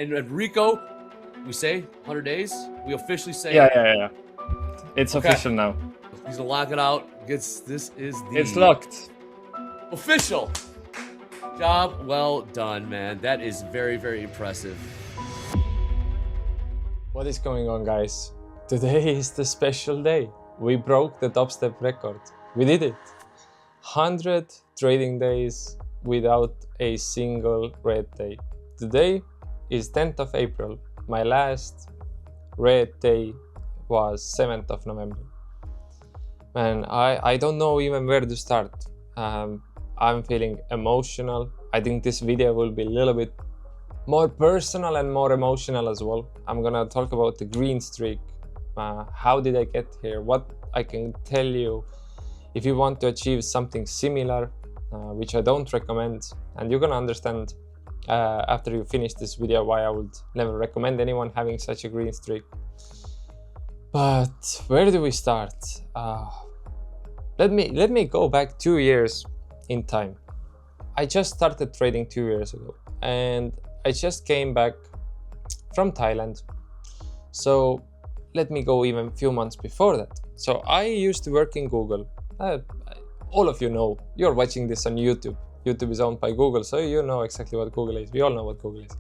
And Rico, we say 100 days. We officially say Yeah. It's Okay. official now. He's gonna lock it out. This is the It's locked. official. Job well done, man. That is very, very impressive. What is going on, guys? Today is the special day. We broke the Topstep record. We did it. 100 trading days without a single red day. Today is 10th of April. My last red day was 7th of November. Man, I don't know even where to start. I'm feeling emotional. I think this video will be a little bit more personal and more emotional as well. I'm gonna talk about the green streak. How did I get here? What I can tell you if you want to achieve something similar, which I don't recommend, and you're gonna understand after you finish this video why I would never recommend anyone having such a green streak. But where do we start? Let me go back 2 years in time. I just started trading 2 years ago, and I just came back from Thailand. So let me go even a few months before that. So I used to work in Google. All of you know, you're watching this on YouTube. YouTube is owned by Google, so you know exactly what Google is. We all know what Google is.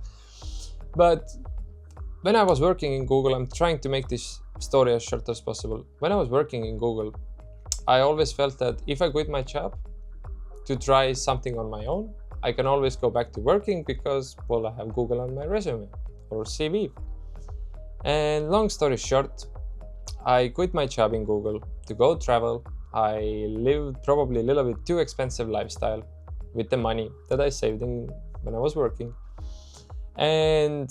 But when I was working in Google, I'm trying to make this story as short as possible. When I was working in Google, I always felt that if I quit my job to try something on my own, I can always go back to working because, well, I have Google on my resume or CV. And long story short, I quit my job in Google to go travel. I lived probably a little bit too expensive lifestyle with the money that I saved when I was working. And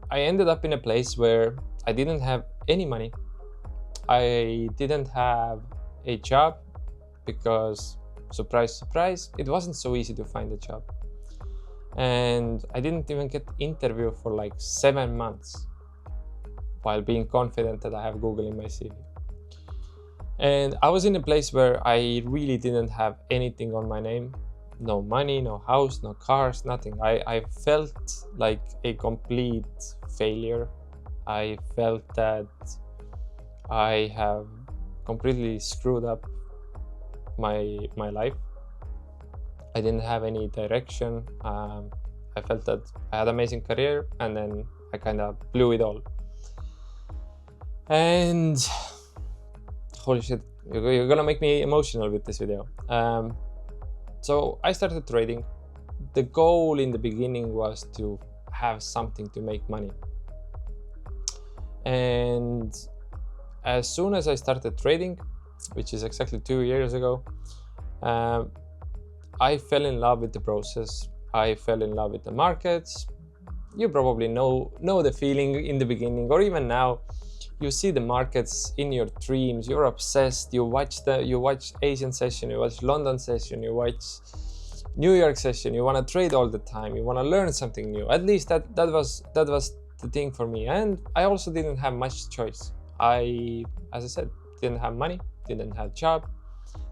I ended up in a place where I didn't have any money. I didn't have a job because, surprise, surprise, it wasn't so easy to find a job. And I didn't even get interview for like 7 months while being confident that I have Google in my CV. And I was in a place where I really didn't have anything on my name. No money, no house, no cars, nothing. I felt like a complete failure. I felt that I have completely screwed up my life. I didn't have any direction. I felt that I had an amazing career, and then I kind of blew it all. And holy shit, you're gonna make me emotional with this video. So I started trading. The goal in the beginning was to have something to make money. And as soon as I started trading, which is exactly 2 years ago, I fell in love with the process. I fell in love with the markets. You probably know the feeling in the beginning, or even now. You see the markets in your dreams. You're obsessed. You watch Asian session. You watch London session. You watch New York session. You want to trade all the time. You want to learn something new. At least that was the thing for me. And I also didn't have much choice. As I said, didn't have money, didn't have job.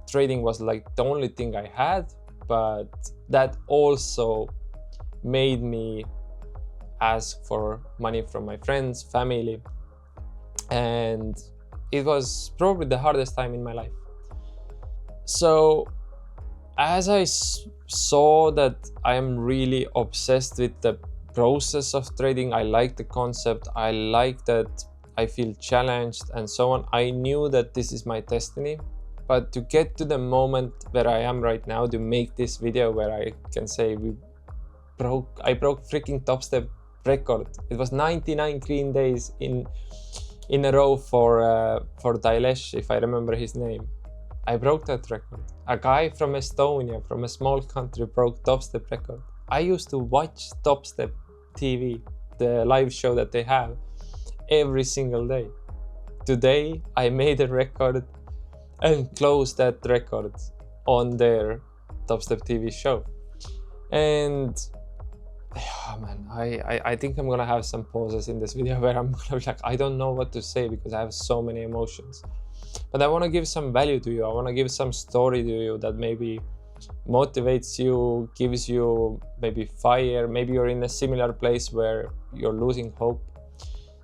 Trading was like the only thing I had, but that also made me ask for money from my friends, family, and it was probably the hardest time in my life. So as I saw that I am really obsessed with the process of trading, I like the concept, I like that I feel challenged and so on, I knew that this is my destiny. But to get to the moment where I am right now, to make this video where I can say I broke freaking Topstep record. It was 99 green days in a row for Dailesh, if I remember his name. I broke that record. A guy from Estonia, from a small country, broke Topstep record. I used to watch TopstepTV, the live show that they have, every single day. Today I made a record and closed that record on their TopstepTV show. And oh man, I think I'm gonna have some pauses in this video where I'm gonna be like, I don't know what to say because I have so many emotions. But I want to give some value to you. I want to give some story to you that maybe motivates you, gives you maybe fire. Maybe you're in a similar place where you're losing hope.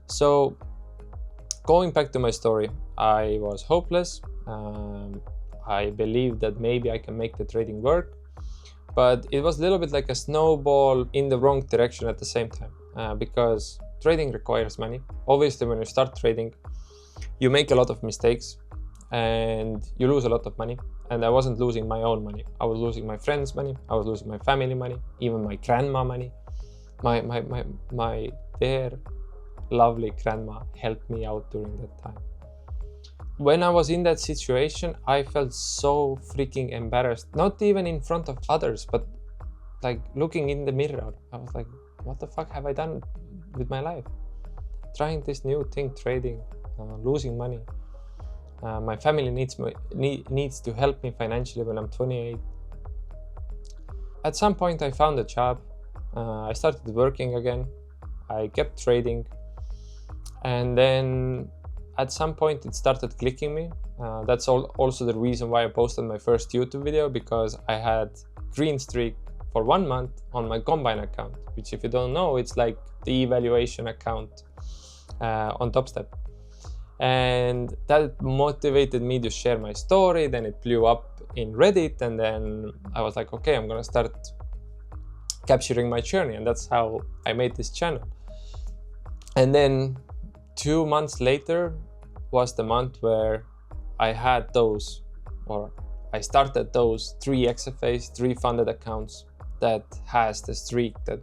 So going back to my story, I was hopeless. I believed that maybe I can make the trading work, but it was a little bit like a snowball in the wrong direction at the same time, because trading requires money. Obviously, when you start trading, you make a lot of mistakes and you lose a lot of money. And I wasn't losing my own money. I was losing my friends' money. I was losing my family money, even my grandma money. My dear, lovely grandma helped me out during that time. When I was in that situation, I felt so freaking embarrassed. Not even in front of others, but like looking in the mirror. I was like, what the fuck have I done with my life? Trying this new thing, trading, losing money. My family needs to help me financially when I'm 28. At some point, I found a job. I started working again. I kept trading. And then at some point, it started clicking me. That's also the reason why I posted my first YouTube video, because I had green streak for 1 month on my Combine account, which, if you don't know, it's like the evaluation account on Topstep. And that motivated me to share my story. Then it blew up in Reddit, and then I was like, okay, I'm gonna start capturing my journey, and that's how I made this channel. And then 2 months later was the month where I had those, or I started those 3 XFAs, 3 funded accounts that has the streak that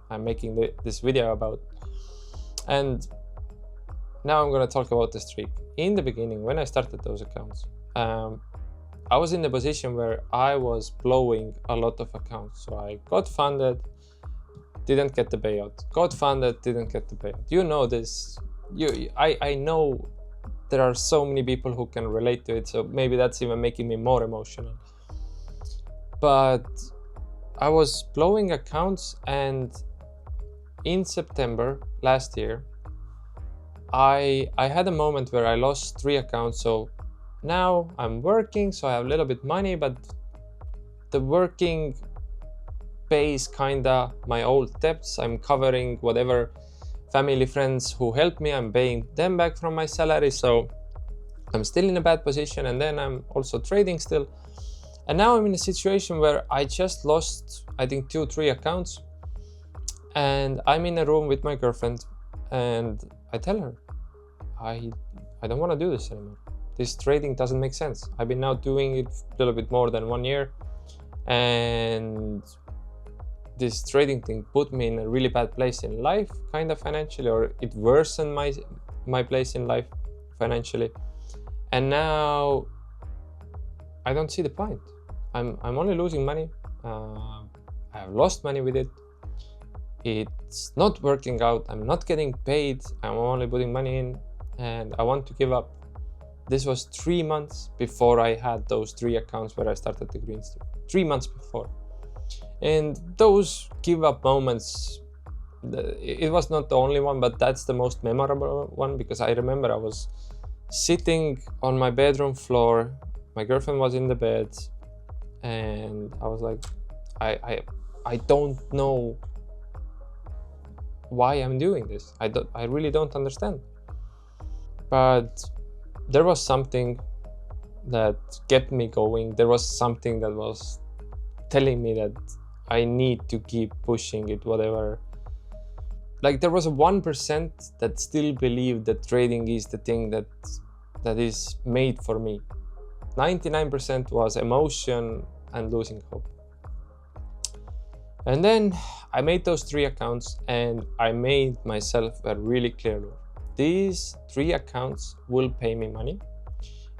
I'm making this video about. And now I'm going to talk about the streak. In the beginning, when I started those accounts, I was in the position where I was blowing a lot of accounts. So I got funded, didn't get the payout. Got funded, didn't get the payout. You know this. I know there are so many people who can relate to it. So maybe that's even making me more emotional. But I was blowing accounts, and in September last year, I had a moment where I lost 3 accounts. So now I'm working, so I have a little bit money, but the working pays kinda my old debts. I'm covering whatever family, friends who helped me, I'm paying them back from my salary. So I'm still in a bad position, and then I'm also trading still. And now I'm in a situation where I just lost, I think, 2-3 accounts, and I'm in a room with my girlfriend, and I tell her, I don't want to do this anymore. This trading doesn't make sense. I've been now doing it a little bit more than 1 year, and this trading thing put me in a really bad place in life, kind of financially, or it worsened my place in life financially. And now I don't see the point. I'm only losing money. I have lost money with it. It's not working out. I'm not getting paid. I'm only putting money in, and I want to give up. This was 3 months before I had those 3 accounts where I started the green streak. 3 months before. And those give up moments, it was not the only one, but that's the most memorable one, because I remember I was sitting on my bedroom floor. My girlfriend was in the bed, and I was like, I don't know why I'm doing this. I really don't understand. But there was something that kept me going. There was something that was telling me that I need to keep pushing it, whatever. Like, there was a 1% that still believed that trading is the thing that is made for me. 99% was emotion and losing hope. And then I made those 3 accounts, and I made myself a really clear rule. These 3 accounts will pay me money,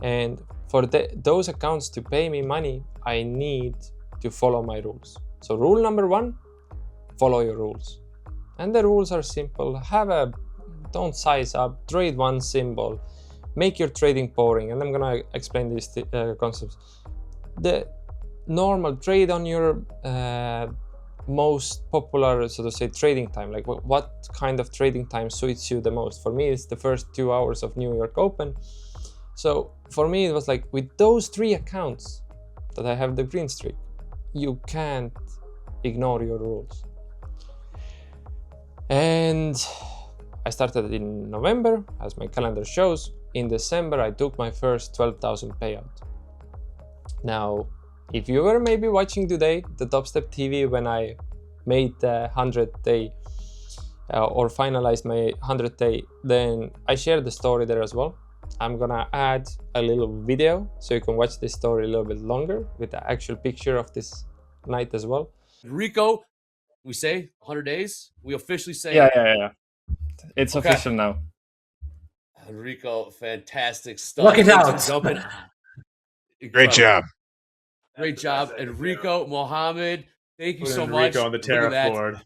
and for those accounts to pay me money, I need to follow my rules. So rule number 1, follow your rules. And the rules are simple. Don't size up, trade one symbol, make your trading boring. And I'm gonna explain these concepts. The normal trade on your most popular, so to say, trading time. Like what kind of trading time suits you the most? For me, it's the first 2 hours of New York Open. So for me, it was like, with those 3 accounts that I have the green streak, you can't ignore your rules. And I started in November, as my calendar shows. In December, I took my first 12,000 payout. Now, if you were maybe watching today the Topstep TV when I made the 100th day or finalized my 100th day, then I shared the story there as well. I'm gonna add a little video so you can watch this story a little bit longer with the actual picture of this night as well. Rico, we say 100 days. We officially say Yeah. It's Okay. official now. Rico, fantastic stuff. Look it Thanks for out. jumping. Great job. Great job. And Rico, Mohammed, thank you so Putting much. Rico on the Look at tariff that. board.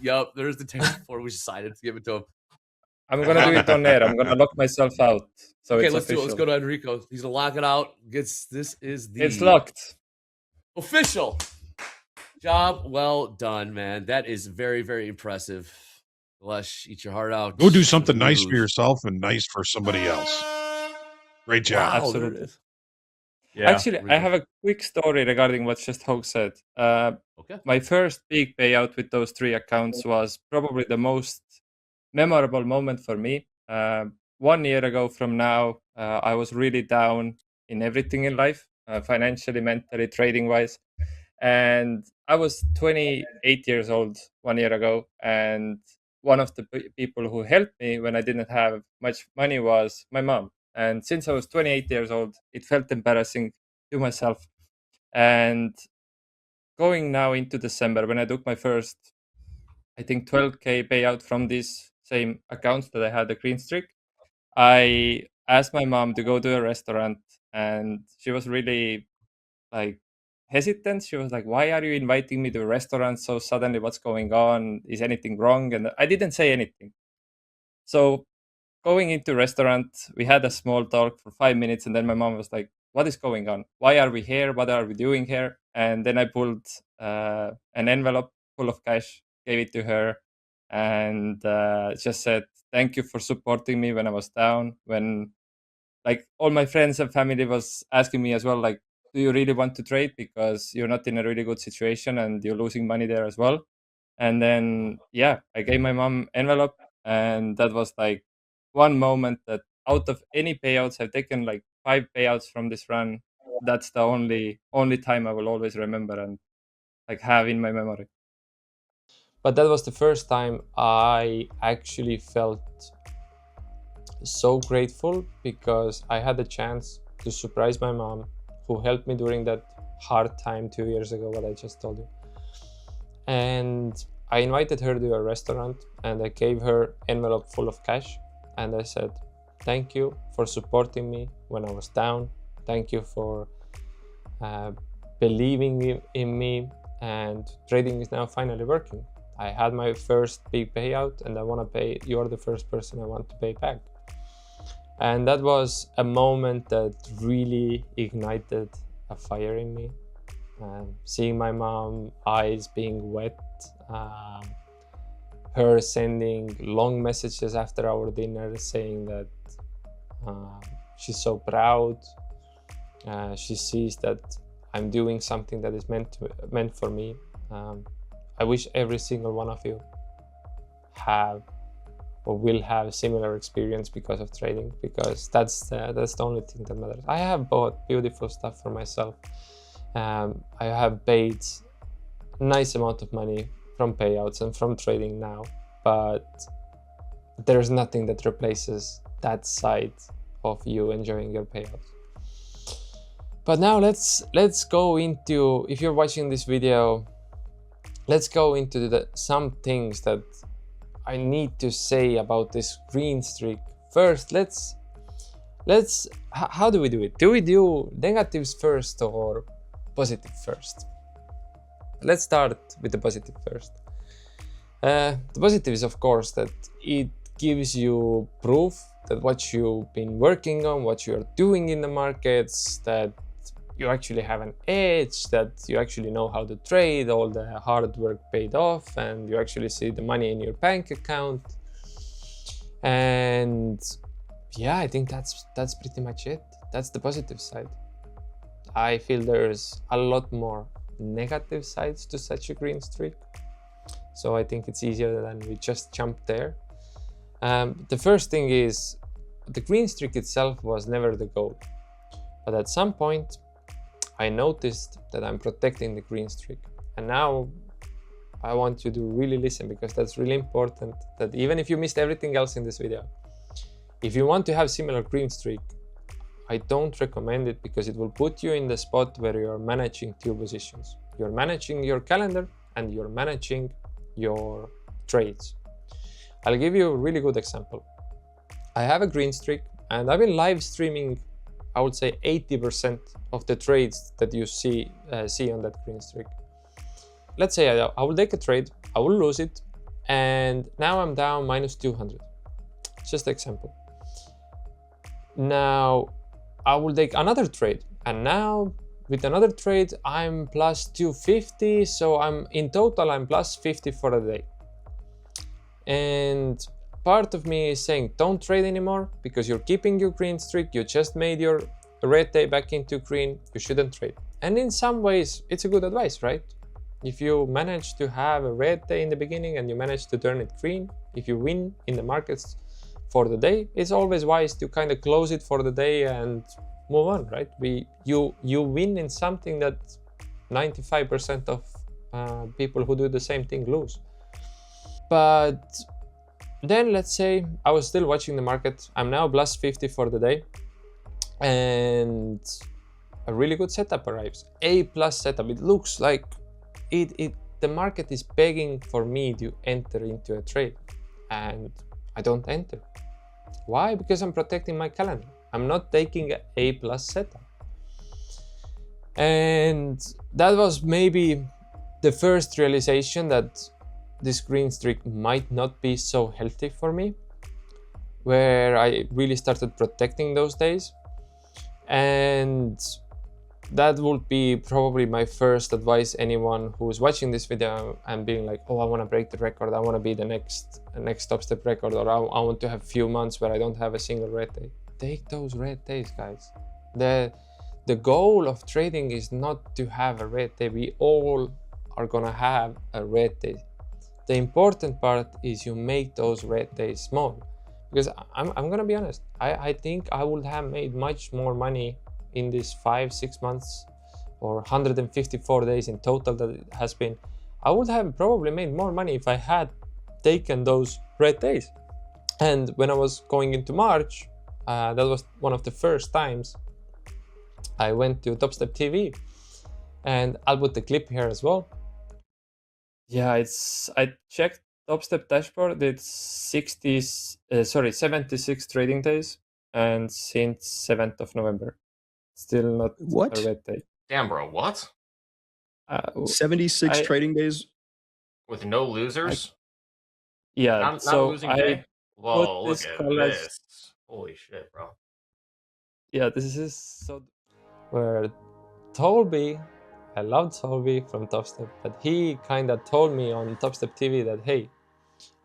Yup, there's the tariff board. We decided to give it to him. I'm gonna do it on air. I'm gonna lock myself out. So Okay, it's let's official. do it. Let's go to Enrico. He's gonna lock it out. This is the It's locked. official. Job well done, man. That is very, very impressive. Lush, eat your heart out. Go do something nice for Lose. yourself and nice for somebody else. Great job. Wow, there it Absolutely. is. Yeah. Actually, I Rico. have a quick story regarding what just Hogue said. Okay. My first big payout with those 3 accounts was probably the most memorable moment for me. 1 year ago from now, I was really down in everything in life, financially, mentally, trading wise. And I was 28 years old 1 year ago. And one of the people who helped me when I didn't have much money was my mom. And since I was 28 years old, it felt embarrassing to myself. And going now into December, when I took my first, I think 12K payout from these same accounts that I had the green streak, I asked my mom to go to a restaurant, and she was really like hesitant. She was like, "Why are you inviting me to a restaurant so suddenly? What's going on? Is anything wrong?" And I didn't say anything. So going into restaurant, we had a small talk for 5 minutes, and then my mom was like, "What is going on? Why are we here? What are we doing here?" And then I pulled an envelope full of cash, gave it to her, and just said, "Thank you for supporting me when I was down. When like all my friends and family was asking me as well, like, do you really want to trade because you're not in a really good situation and you're losing money there as well?" And then yeah, I gave my mom envelope, and that was like one moment that out of any payouts, I've taken like 5 payouts from this run. That's the only time I will always remember and like have in my memory. But that was the first time I actually felt so grateful because I had the chance to surprise my mom, who helped me during that hard time 2 years ago, what I just told you. And I invited her to a restaurant and I gave her envelope full of cash. And I said, thank you for supporting me when I was down. Thank you for believing in me, and trading is now finally working. I had my first big payout and I want to pay, you're the first person I want to pay back. And that was a moment that really ignited a fire in me. Seeing my mom eyes being wet, her sending long messages after our dinner saying that she's so proud. She sees that I'm doing something that is meant for me. I wish every single one of you have or will have similar experience because of trading, because that's the only thing that matters. I have bought beautiful stuff for myself. I have paid a nice amount of money from payouts and from trading now, but there's nothing that replaces that side of you enjoying your payouts. But now let's go into, if you're watching this video, let's go into some things that I need to say about this green streak. First, how do we do it? Do we do negatives first or positive first? Let's start with the positive first. The positive is, of course, that it gives you proof that what you've been working on, what you're doing in the markets, that you actually have an edge, that you actually know how to trade, all the hard work paid off, and you actually see the money in your bank account. And yeah, I think that's pretty much it. That's the positive side. I feel there's a lot more negative sides to such a green streak. So I think it's easier than we just jump there. The first thing is the green streak itself was never the goal. But at some point, I noticed that I'm protecting the green streak. And now I want you to really listen, because that's really important, that even if you missed everything else in this video, if you want to have similar green streak, I don't recommend it, because it will put you in the spot where you're managing two positions. You're managing your calendar and you're managing your trades. I'll give you a really good example. I have a green streak and I've been live streaming, I would say 80% of the trades that you see on that green streak. Let's say I will take a trade, I will lose it, and now I'm down minus 200. Just example. Now I will take another trade, and now with another trade I'm plus 250, so in total I'm plus 50 for the day. And part of me is saying don't trade anymore, because you're keeping your green streak, you just made your red day back into green, you shouldn't trade. And in some ways it's a good advice, right? If you manage to have a red day in the beginning and you manage to turn it green, if you win in the markets for the day, it's always wise to kind of close it for the day and move on, right? You win in something that 95% of people who do the same thing lose. But then let's say I was still watching the market, I'm now plus 50 for the day, and a really good setup arrives. A plus setup. It looks like the market is begging for me to enter into a trade, and I don't enter. Why? Because I'm protecting my calendar. I'm not taking an A plus setup. And that was maybe the first realization that this green streak might not be so healthy for me, where I really started protecting those days. And that would be probably my first advice, anyone who's watching this video and being like, oh, I want to break the record, I want to be the next Topstep record, or I want to have a few months where I don't have a single red day. Take those red days, guys. The goal of trading is not to have a red day. We all are gonna have a red day. The important part is you make those red days small. Because I'm gonna be honest, I think I would have made much more money in these 5-6 months, or 154 days in total that it has been. I would have probably made more money if I had taken those red days. And when I was going into March, that was one of the first times I went to TopstepTV, and I'll put the clip here as well. Yeah, I checked Topstep dashboard, it's 76 trading days, and since 7th of November. Still not What? a red day. Damn, bro, what? 76 trading days? With no losers? Yeah, Not so losing I day? Whoa, look this at collage- this. Holy shit, bro. yeah, this is so. Where Toby, I love Toby from Topstep, but he kind of told me on TopstepTV that, hey,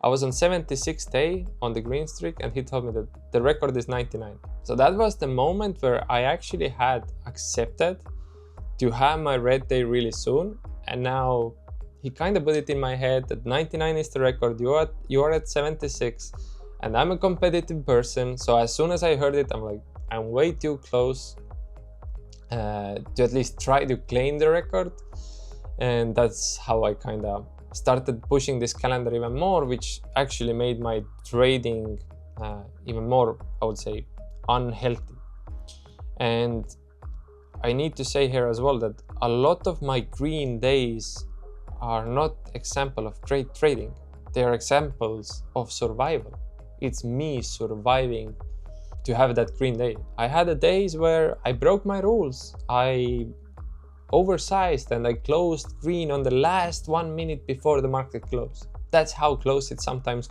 I was on 76th day on the green streak, and he told me that the record is 99. So that was the moment where I actually had accepted to have my red day really soon. And now he kind of put it in my head that 99 is the record, you are at 76, and I'm a competitive person. So as soon as I heard it, I'm like, I'm way too close to at least try to claim the record. And that's how I kind of started pushing this calendar even more, which actually made my trading even more, I would say, unhealthy. And I need to say here as well that a lot of my green days are not example of great trading. They are examples of survival. It's me surviving to have that green day. I had days where I broke my rules. I oversized and I closed green on the last 1 minute before the market closed. That's how close it sometimes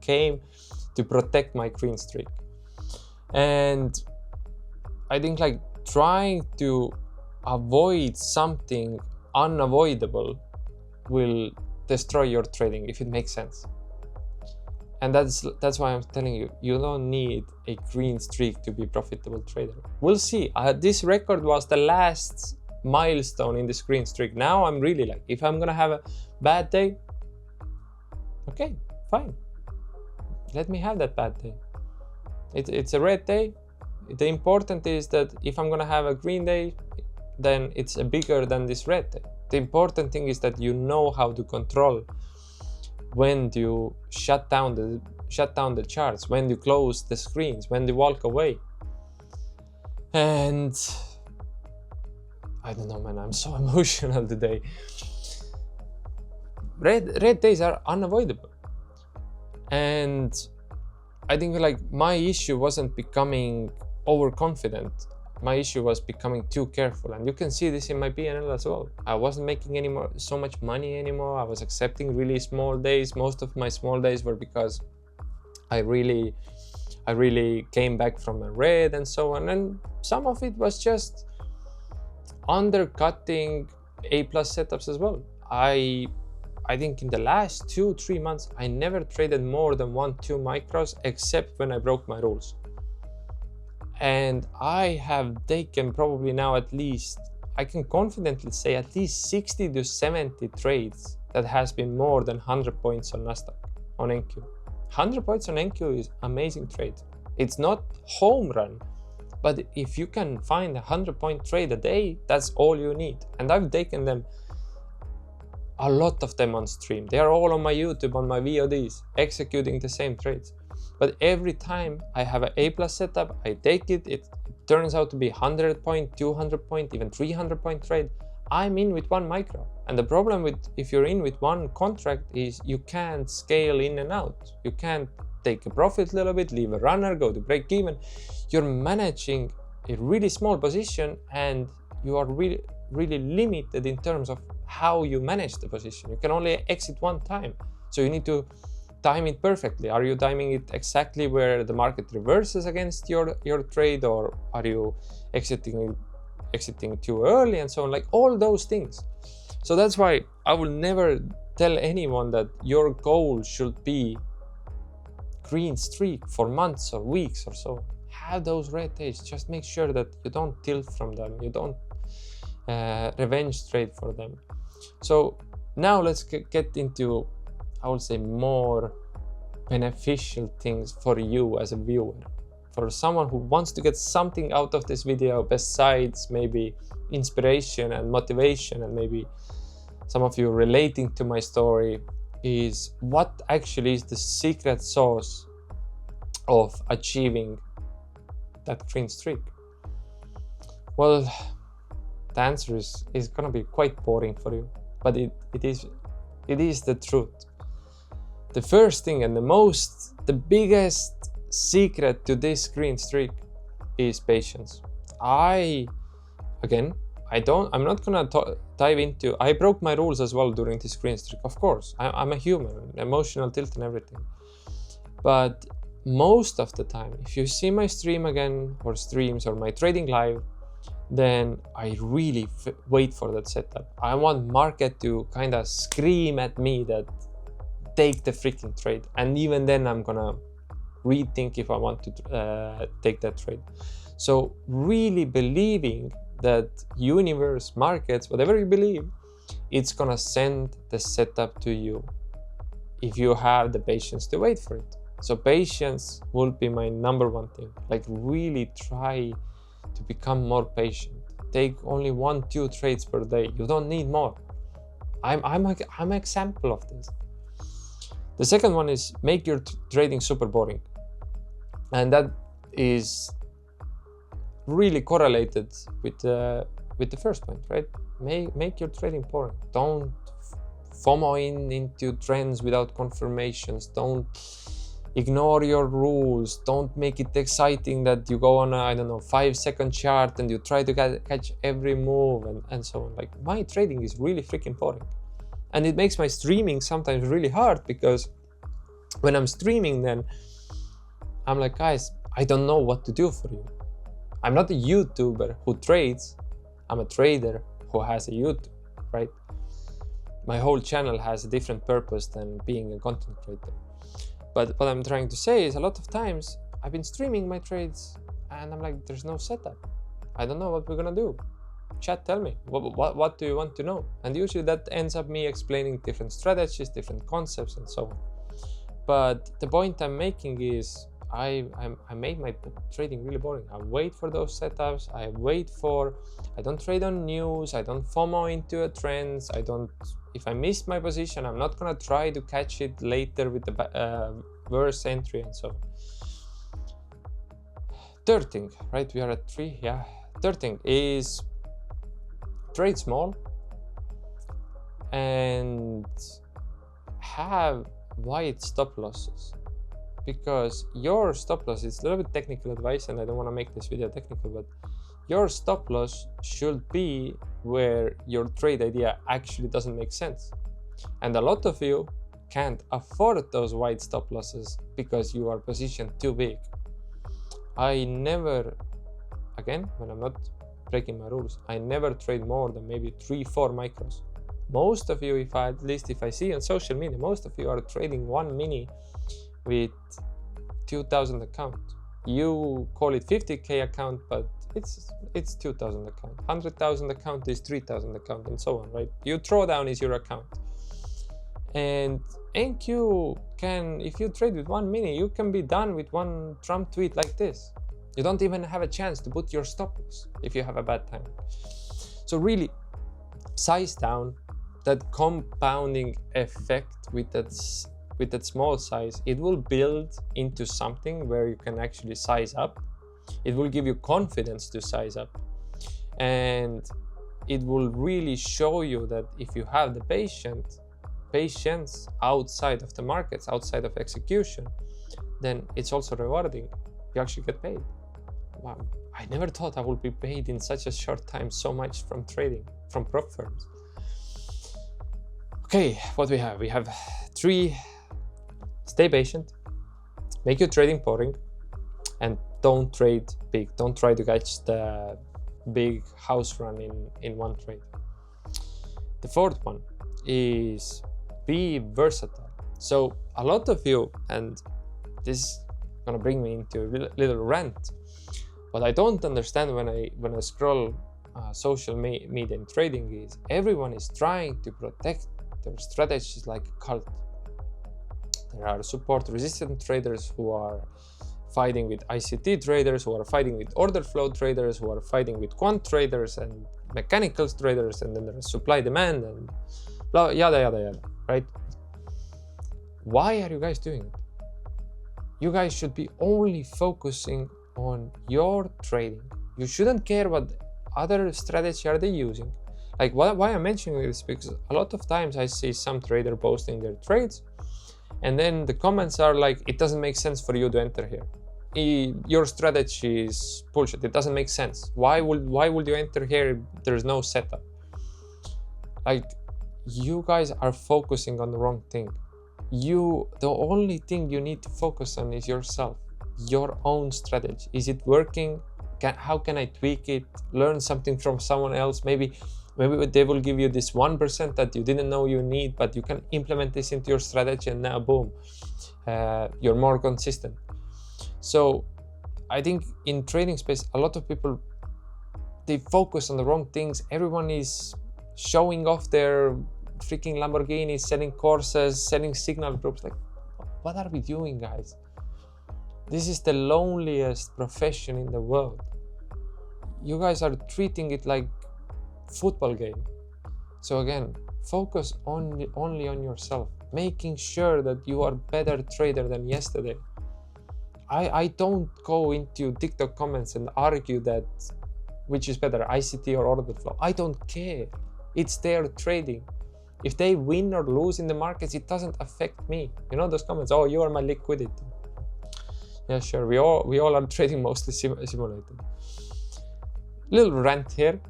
came to protect my green streak. And I think like trying to avoid something unavoidable will destroy your trading, if it makes sense. And that's why I'm telling you, you don't need a green streak to be a profitable trader. We'll see. This record was the last milestone in the screen streak. Now I'm really like, if I'm gonna have a bad day, okay, fine, let me have that bad day. It's a red day. The important is that if I'm gonna have a green day, then it's bigger than this red day. The important thing is that you know how to control when you shut down the charts, when you close the screens, when you walk away. And I don't know, man, I'm so emotional today. Red days are unavoidable. And I think like my issue wasn't becoming overconfident. My issue was becoming too careful. And you can see this in my PNL as well. I wasn't making so much money anymore. I was accepting really small days. Most of my small days were because I really came back from a red and so on. And some of it was just undercutting A+ setups as well. I think in the last 2-3 months, I never traded more than 1-2 micros, except when I broke my rules. And I have taken probably now at least, I can confidently say at least 60 to 70 trades that has been more than 100 points on Nasdaq, on NQ. 100 points on NQ is amazing trade. It's not home run, but if you can find a 100-point trade a day, that's all you need. And I've taken them, a lot of them on stream. They are all on my YouTube, on my VODs, executing the same trades. But every time I have an A+ setup, I take it, it turns out to be 100-point, 200-point, even 300-point trade. I'm in with 1 micro. And the problem with if you're in with 1 contract is you can't scale in and out. You can't take a profit a little bit, leave a runner, go to break even. You're managing a really small position and you are really limited in terms of how you manage the position. You can only exit 1 time. So you need to time it perfectly. Are you timing it exactly where the market reverses against your trade, or are you exiting too early and so on, like all those things. So that's why I will never tell anyone that your goal should be green streak for months or weeks or so. Have those red days, just make sure that you don't tilt from them, you don't revenge trade for them. So now let's get into, I would say, more beneficial things for you as a viewer. For someone who wants to get something out of this video besides maybe inspiration and motivation, and maybe some of you relating to my story, is what actually is the secret sauce of achieving that green streak? Well, the answer is gonna be quite boring for you, but it is the truth. The first thing and the biggest secret to this green streak is patience. I'm not gonna dive into, I broke my rules as well during this green streak. Of course, I'm a human, emotional tilt and everything. But most of the time, if you see my stream again, or streams, or my trading live, then I really wait for that setup. I want market to kind of scream at me that take the freaking trade. And even then I'm gonna rethink if I want to take that trade. So really believing that universe, markets, whatever you believe, it's gonna send the setup to you if you have the patience to wait for it. So patience will be my #1 thing. Like really try to become more patient. Take only 1-2 trades per day. You don't need more. I'm an example of this. The second one is make your trading super boring. And that is really correlated with the first point, right? Make your trading boring. Don't FOMO into trends without confirmations. Don't ignore your rules. Don't make it exciting that you go on a, I don't know, 5-second chart and you try to catch every move and so on. Like my trading is really freaking boring. And it makes my streaming sometimes really hard, because when I'm streaming, then I'm like, guys, I don't know what to do for you. I'm not a YouTuber who trades. I'm a trader who has a YouTube, right? My whole channel has a different purpose than being a content creator. But what I'm trying to say is a lot of times I've been streaming my trades and I'm like, there's no setup. I don't know what we're gonna do. chat, tell me, what do you want to know? And usually that ends up me explaining different strategies, different concepts, and so on. But the point I'm making is I made my trading really boring. I wait for those setups. I don't trade on news. I don't FOMO into a trends. If I missed my position, I'm not gonna try to catch it later with the worse entry and so on. Third thing, right? We are at 3, yeah. Third thing is trade small and have wide stop losses, because your stop loss is a little bit technical advice, and I don't want to make this video technical, but your stop loss should be where your trade idea actually doesn't make sense. And a lot of you can't afford those wide stop losses because you are positioned too big. I never, again, when I'm not breaking my rules, I never trade more than maybe 3-4 micros. Most of you, at least if I see on social media, most of you are trading 1 mini with 2,000 account. You call it 50k account, but it's 2,000 account. 100,000 account is 3,000 account, and so on, right? Your drawdown is your account. And NQ can, if you trade with 1 mini, you can be done with one Trump tweet like this. You don't even have a chance to put your stop loss if you have a bad time. So really, size down. That compounding effect with that small size, it will build into something where you can actually size up. It will give you confidence to size up, and it will really show you that if you have the patience outside of the markets, outside of execution, then it's also rewarding. You actually get paid. Wow, I never thought I would be paid in such a short time so much from trading, from prop firms. Okay, what we have? We have 3. Stay patient, make your trading boring, and don't trade big. Don't try to catch the big house run in one trade. The fourth one is be versatile. So a lot of you, and this is gonna bring me into a little rant, what I don't understand when I scroll social media and trading is everyone is trying to protect their strategies like a cult. There are support resistant traders who are fighting with ICT traders, who are fighting with order flow traders, who are fighting with quant traders and mechanical traders, and then there is supply demand and blah, yada yada yada, right? Why are you guys doing it? You guys should be only focusing on your trading. You shouldn't care what other strategy are they using. Like why I'm mentioning this, because a lot of times I see some trader posting their trades, and then the comments are like, it doesn't make sense for you to enter here. Your strategy is bullshit. It doesn't make sense. Why would you enter here if there's no setup? Like, you guys are focusing on the wrong thing. The only thing you need to focus on is yourself, your own strategy. Is it working? How can I tweak it? Learn something from someone else. Maybe they will give you this 1% that you didn't know you need, but you can implement this into your strategy, and now boom, you're more consistent. So I think in trading space, a lot of people, they focus on the wrong things. Everyone is showing off their freaking Lamborghinis, selling courses, selling signal groups. Like, what are we doing, guys? This is the loneliest profession in the world. You guys are treating it like football game. So again, focus only on yourself, making sure that you are better trader than yesterday. I don't go into TikTok comments and argue that which is better, ICT or order flow. I don't care. It's their trading. If they win or lose in the markets, it doesn't affect me. You know those comments, oh, you are my liquidity. Yeah, sure, we all are trading mostly simulated. Little rant here,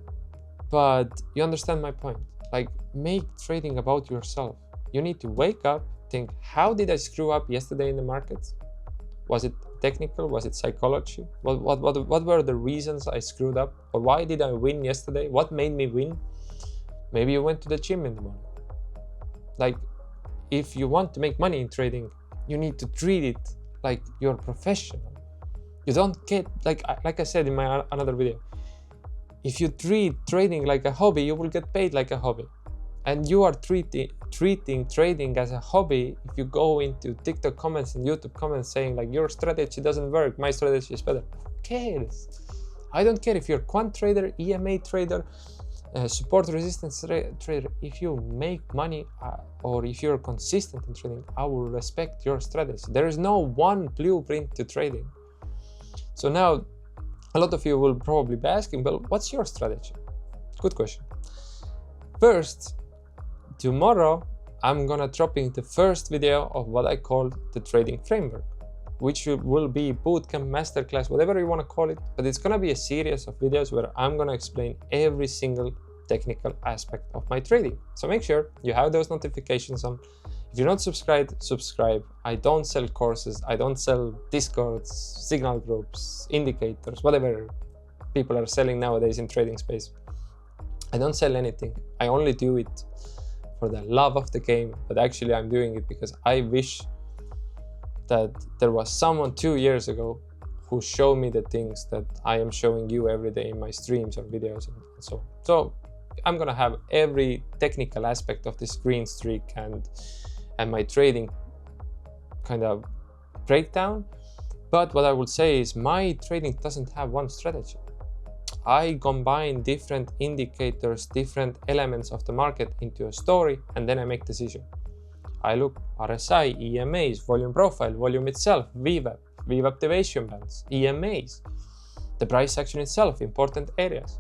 but you understand my point. Like, make trading about yourself. You need to wake up, think, how did I screw up yesterday in the markets? Was it technical? Was it psychology? What were the reasons I screwed up? Or why did I win yesterday? What made me win? Maybe you went to the gym in the morning. Like, if you want to make money in trading, you need to treat it like you're professional. You don't get, like I said in my another video, If you treat trading like a hobby, you will get paid like a hobby. And you are treating trading as a hobby if you go into TikTok comments and YouTube comments saying like, your strategy doesn't work, my strategy is better. Who cares? I don't care if you're quant trader, EMA trader, support resistance trader. If you make money or if you're consistent in trading, I will respect your strategy. There is no one blueprint to trading. So now a lot of you will probably be asking, well, what's your strategy? Good question. First, tomorrow I'm gonna drop in the first video of what I call the trading framework, which will be bootcamp, masterclass, whatever you want to call it, but it's gonna be a series of videos where I'm gonna explain every single technical aspect of my trading. So make sure you have those notifications on. If you're not subscribed, subscribe. I don't sell courses, I don't sell discords, signal groups, indicators, whatever people are selling nowadays in trading space. I don't sell anything. I only do it for the love of the game, but actually I'm doing it because I wish that there was someone 2 years ago who showed me the things that I am showing you every day in my streams or videos and so on. So I'm gonna have every technical aspect of this green streak and my trading kind of breakdown. But what I would say is my trading doesn't have one strategy. I combine different indicators, different elements of the market into a story, and then I make decision. I look RSI, EMAs, volume profile, volume itself, VWAP, VWAP deviation bands, EMAs, the price action itself, important areas.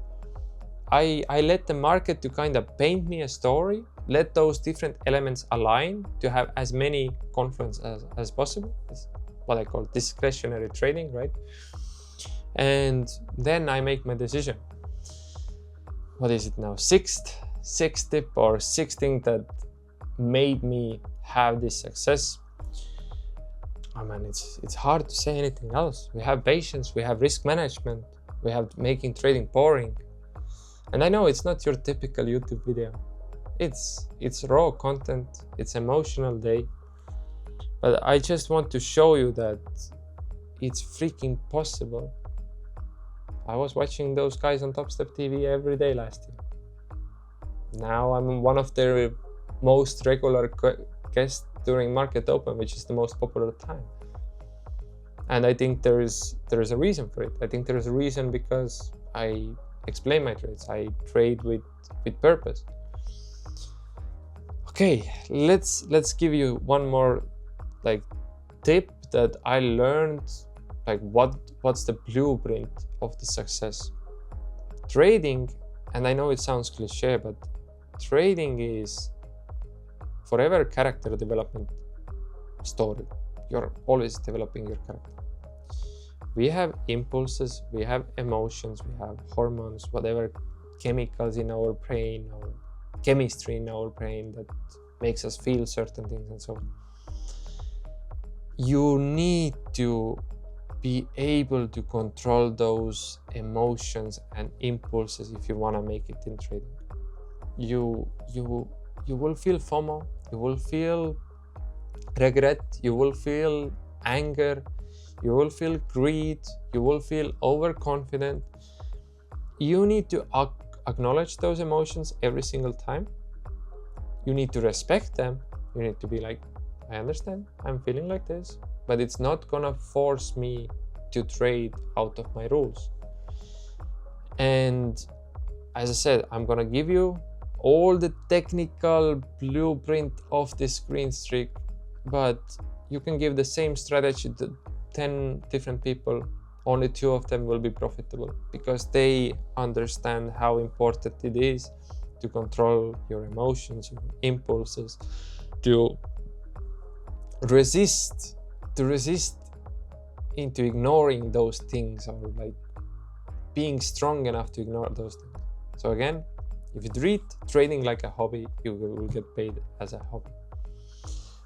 I let the market to kind of paint me a story, let those different elements align to have as many confluence as possible. It's what I call discretionary trading, right? And then I make my decision. What is it now? Sixth tip or sixth thing that made me have this success. Oh man, it's hard to say anything else. We have patience, we have risk management, we have making trading boring. And I know it's not your typical YouTube video. It's raw content, it's emotional day. But I just want to show you that it's freaking possible. I was watching those guys on TopstepTV every day last year. Now I'm one of their most regular guests during market open, which is the most popular time. And I think there is a reason for it. I think there is a reason because I explain my trades. I trade with purpose. Okay, let's give you one more like tip that I learned, like what's the blueprint of the success. Trading, and I know it sounds cliche, but trading is forever character development story. You're always developing your character. We have impulses, we have emotions, we have hormones, whatever chemicals in our brain or chemistry in our brain that makes us feel certain things and so on. You need to be able to control those emotions and impulses if you want to make it in trading. You will feel FOMO, you will feel regret, you will feel anger, you will feel greed, you will feel overconfident. You need to acknowledge those emotions every single time. You need to respect them. You need to be like, I understand, I'm feeling like this, but it's not gonna force me to trade out of my rules. And as I said, I'm gonna give you all the technical blueprint of this green streak, but you can give the same strategy to 10 different people. Only 2 of them will be profitable because they understand how important it is to control your emotions, your impulses, to resist into ignoring those things, or like being strong enough to ignore those things. So again, if you treat trading like a hobby, you will get paid as a hobby.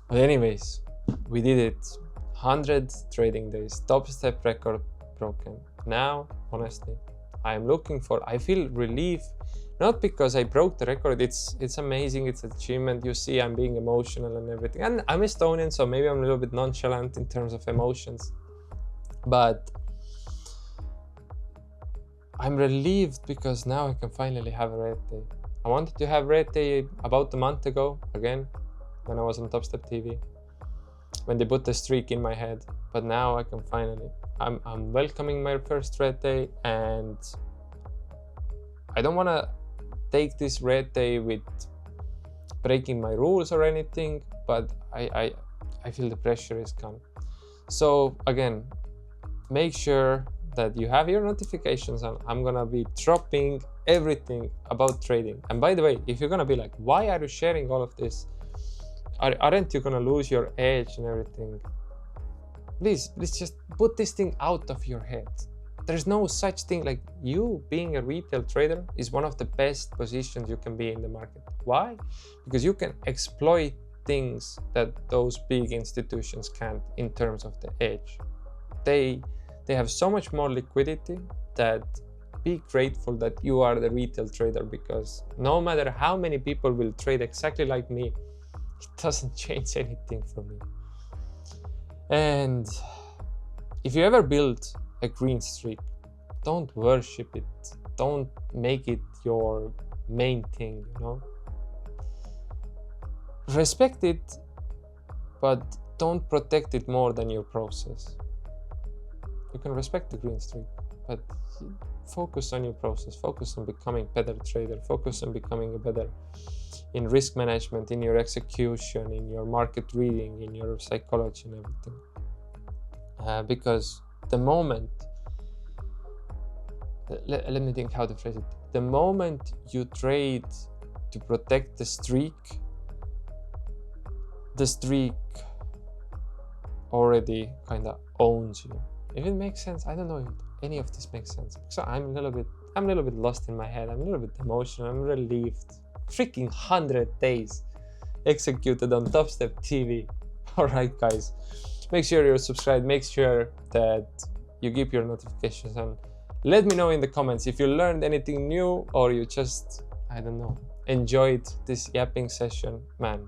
But anyways, we did it. 100 trading days, top step record broken. Now, honestly, I feel relief, not because I broke the record. It's amazing, it's an achievement. You see, I'm being emotional and everything. And I'm Estonian, so maybe I'm a little bit nonchalant in terms of emotions. But I'm relieved because now I can finally have a red day. I wanted to have red day about a month ago, again, when I was on TopstepTV, when they put the streak in my head. But now I can finally, I'm welcoming my first red day, and I don't want to take this red day with breaking my rules or anything, but I feel the pressure is gone. So again, make sure that you have your notifications on. I'm gonna be dropping everything about trading. And by the way, if you're gonna be like, why are you sharing all of this? Aren't you gonna lose your edge and everything? Please just put this thing out of your head. There's no such thing like you being a retail trader is one of the best positions you can be in the market. Why? Because you can exploit things that those big institutions can't in terms of the edge. They have so much more liquidity that be grateful that you are the retail trader, because no matter how many people will trade exactly like me, it doesn't change anything for me. And if you ever build a green streak, don't worship it. Don't make it your main thing, you know? Respect it, but don't protect it more than your process. You can respect the green streak, but focus on your process. Focus on becoming a better trader. Focus on becoming a better in risk management, in your execution, in your market reading, in your psychology and everything. Because the moment, let me think how to phrase it. The moment you trade to protect the streak already kind of owns you. If it makes sense, I don't know if any of this makes sense. So I'm a little bit lost in my head. I'm a little bit emotional. I'm relieved. Freaking 100 days executed on TopstepTV. All right, guys, make sure you're subscribed. Make sure that you keep your notifications on. Let me know in the comments if you learned anything new, or you just, I don't know, enjoyed this yapping session. Man,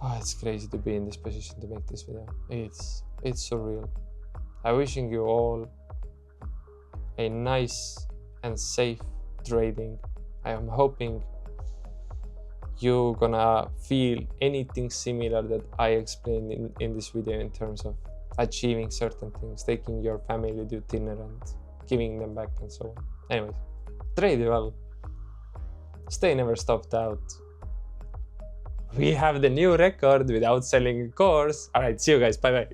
oh, it's crazy to be in this position to make this video. It's surreal. I'm wishing you all a nice and safe trading. I am hoping you're gonna feel anything similar that I explained in this video in terms of achieving certain things, taking your family to dinner and giving them back and so on. Anyways, trade well. Stay never stopped out. We have the new record without selling a course. All right, see you guys. Bye bye.